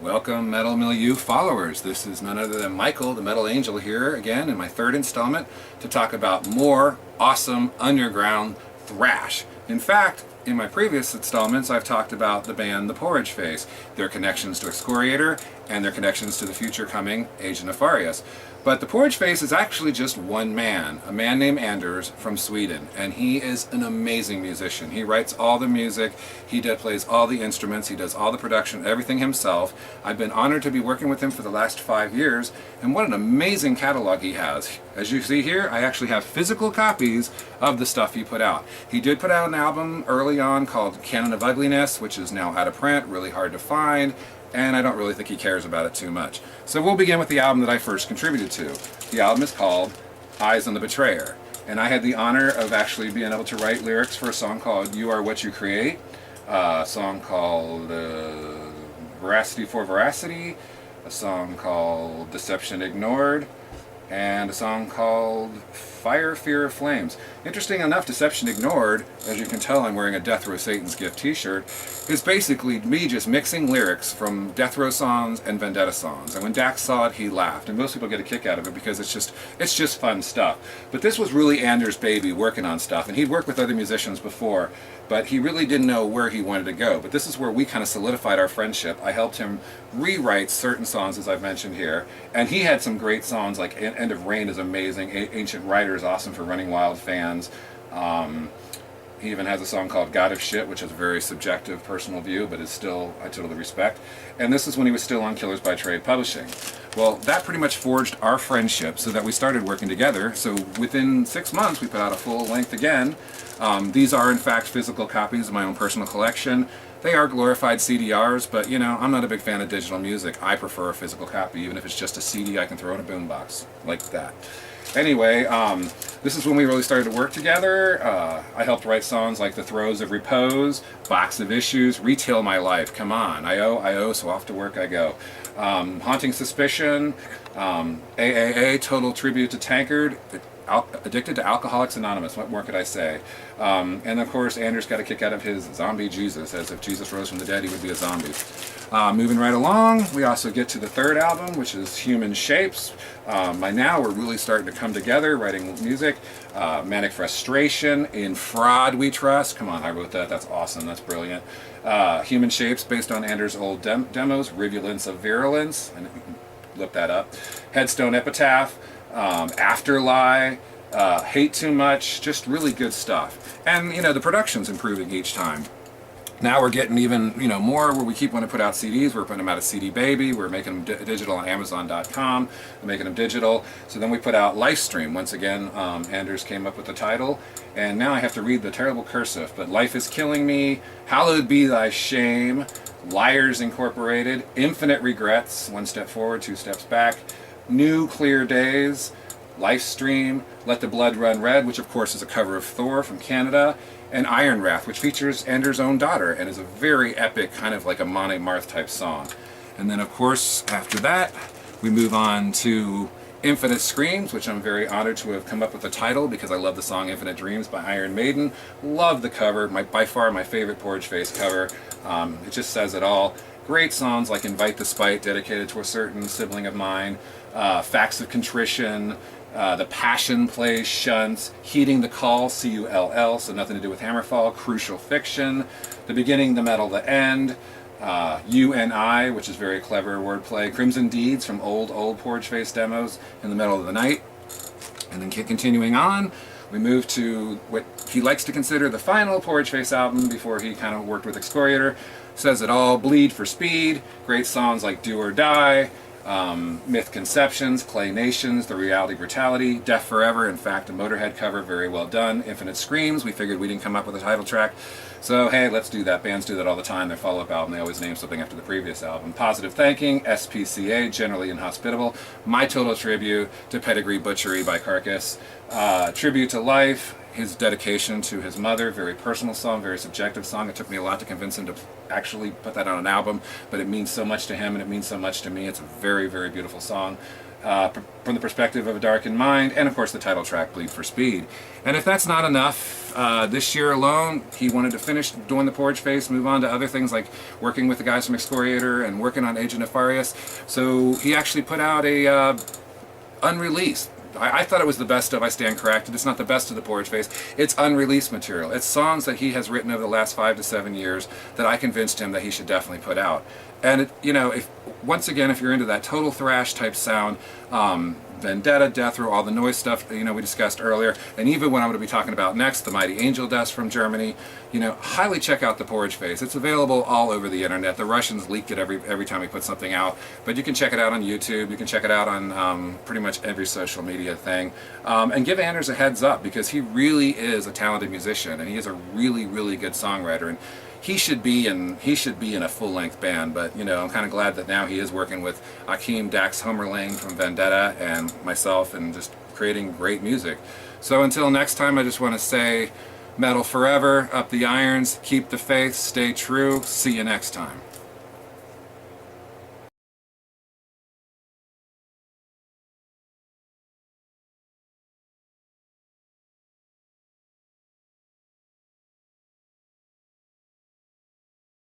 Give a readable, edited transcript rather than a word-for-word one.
Welcome, Mettle Milieu followers. This is none other than Michael, the Metal Angel, here again in my third installment to talk about more awesome underground thrash. In fact, in my previous installments, I've talked about the band The Porridgeface, their connections to Excoriator, and their connections to the future coming Age of Nefarious. But The Porridgeface is actually just one man, a man named Anders from Sweden, and he is an amazing musician. He writes all the music, he plays all the instruments, he does all the production, everything himself. I've been honored to be working with him for the last 5 years, and what an amazing catalog he has. As you see here, I actually have physical copies of the stuff he put out. He did put out an album early on called Canon of Ugliness, which is now out of print, really hard to find, and I don't really think he cares about it too much. So we'll begin with the album that I first contributed to. The album is called Eyes on the Betrayer, and I had the honor of actually being able to write lyrics for a song called You Are What You Create, a song called Veracity for Veracity, a song called Deception Ignored, and a song called Fire, Fear of Flames. Interesting enough, Deception Ignored, as you can tell I'm wearing a Death Row Satan's Gift t-shirt, is basically me just mixing lyrics from Death Row songs and Vendetta songs. And when Dax saw it, he laughed. And most people get a kick out of it because it's just fun stuff. But this was really Anders' baby working on stuff. And he'd worked with other musicians before, but he really didn't know where he wanted to go. But this is where we kind of solidified our friendship. I helped him rewrite certain songs, as I've mentioned here. And he had some great songs, like End of Rain is amazing. Ancient Rider is awesome for Running Wild fans. He even has a song called God of Shit, which is a very subjective personal view, but is still, I totally respect. And this is when he was still on Killers by Trade Publishing. Well, that pretty much forged our friendship so that we started working together. So within 6 months, we put out a full length again. These are, in fact, physical copies of my own personal collection. They are glorified CDRs, but, you know, I'm not a big fan of digital music. I prefer a physical copy, even if it's just a CD I can throw in a boombox, like that. Anyway, this is when we really started to work together. I helped write songs like The Throes of Repose, Box of Issues, Retail My Life, come on, I owe, so off to work I go. Haunting Suspicion, AAA, Total Tribute to Tankard, Addicted to Alcoholics Anonymous, what more could I say? And of course, Anders got a kick out of his Zombie Jesus, as if Jesus rose from the dead, he would be a zombie. Moving right along, we also get to the third album, which is Human Shapes. By now, we're really starting to come together, writing music. Manic Frustration, In Fraud We Trust. Come on, I wrote that. That's awesome. That's brilliant. Human Shapes, based on Anders' old demos. Rivulence of Virulence. And you can look that up. Headstone Epitaph. Afterlie. Hate Too Much. Just really good stuff. And, you know, the production's improving each time. Now we're getting even, you know, more where we keep wanting to put out CDs. We're putting them out of CD Baby. We're making them digital on Amazon.com. We're making them digital. So then we put out Lifestream. Once again, Anders came up with the title. And now I have to read the terrible cursive. But Life is Killing Me, Hallowed Be Thy Shame, Liars Incorporated, Infinite Regrets, 1 step forward, 2 steps back, New Clear Days, Lifestream, Let the Blood Run Red, which of course is a cover of Thor from Canada, and Iron Wrath, which features Anders' own daughter and is a very epic, kind of like a Monty Marth type song. And then of course, after that, we move on to Infinite Screams, which I'm very honored to have come up with the title because I love the song Infinite Dreams by Iron Maiden. Love the cover, by far my favorite Porridgeface cover. It just says it all. Great songs like Invite the Spite, dedicated to a certain sibling of mine, Facts of Contrition, The Passion Plays Shunts, Heeding the Call, C-U-L-L, so nothing to do with Hammerfall, Crucial Fiction, The Beginning, The Metal, The End, You and I, which is very clever wordplay, Crimson Deeds from old Porridgeface demos, In the Middle of the Night. And then continuing on, we move to what he likes to consider the final Porridgeface album before he kind of worked with Excoriator. Says It All, Bleed for Speed, great songs like Do or Die, Myth Conceptions, Clay Nations, The Reality Brutality, Death Forever, in fact a Motorhead cover, very well done, Infinite Screams, we figured we didn't come up with a title track, so hey, let's do that. Bands do that all the time, their follow-up album, they always name something after the previous album. Positive Thinking, SPCA, Generally Inhospitable, My Total Tribute to Pedigree Butchery by Carcass, Tribute to Life, his dedication to his mother, very personal song, very subjective song. It took me a lot to convince him to actually put that on an album, but it means so much to him and it means so much to me. It's a very, very beautiful song. From the perspective of a darkened mind, and of course the title track, Bleed for Speed. And if that's not enough, this year alone, he wanted to finish doing the Porridgeface, move on to other things like working with the guys from Excoriator and working on Agent Nefarious. So he actually put out a unreleased. I thought it was the best of, I stand corrected, it's not the best of the Porridgeface. It's unreleased material. It's songs that he has written over the last 5 to 7 years that I convinced him that he should definitely put out. And it, you know, once again, if you're into that total thrash type sound, Vendetta, Death Row, all the noise stuff, you know, we discussed earlier, and even what I'm going to be talking about next, the Mighty Angel Dust from Germany, you know, highly check out the Porridgeface. It's available all over the internet. The Russians leak it every time we put something out, but you can check it out on YouTube. You can check it out on pretty much every social media thing, and give Anders a heads up, because he really is a talented musician, and he is a really, really good songwriter. And he should be in a full-length band, but you know, I'm kind of glad that now he is working with Akeem Dax Homerling from Vendetta and myself, and just creating great music. So until next time, I just want to say, metal forever, up the irons, keep the faith, stay true. See you next time.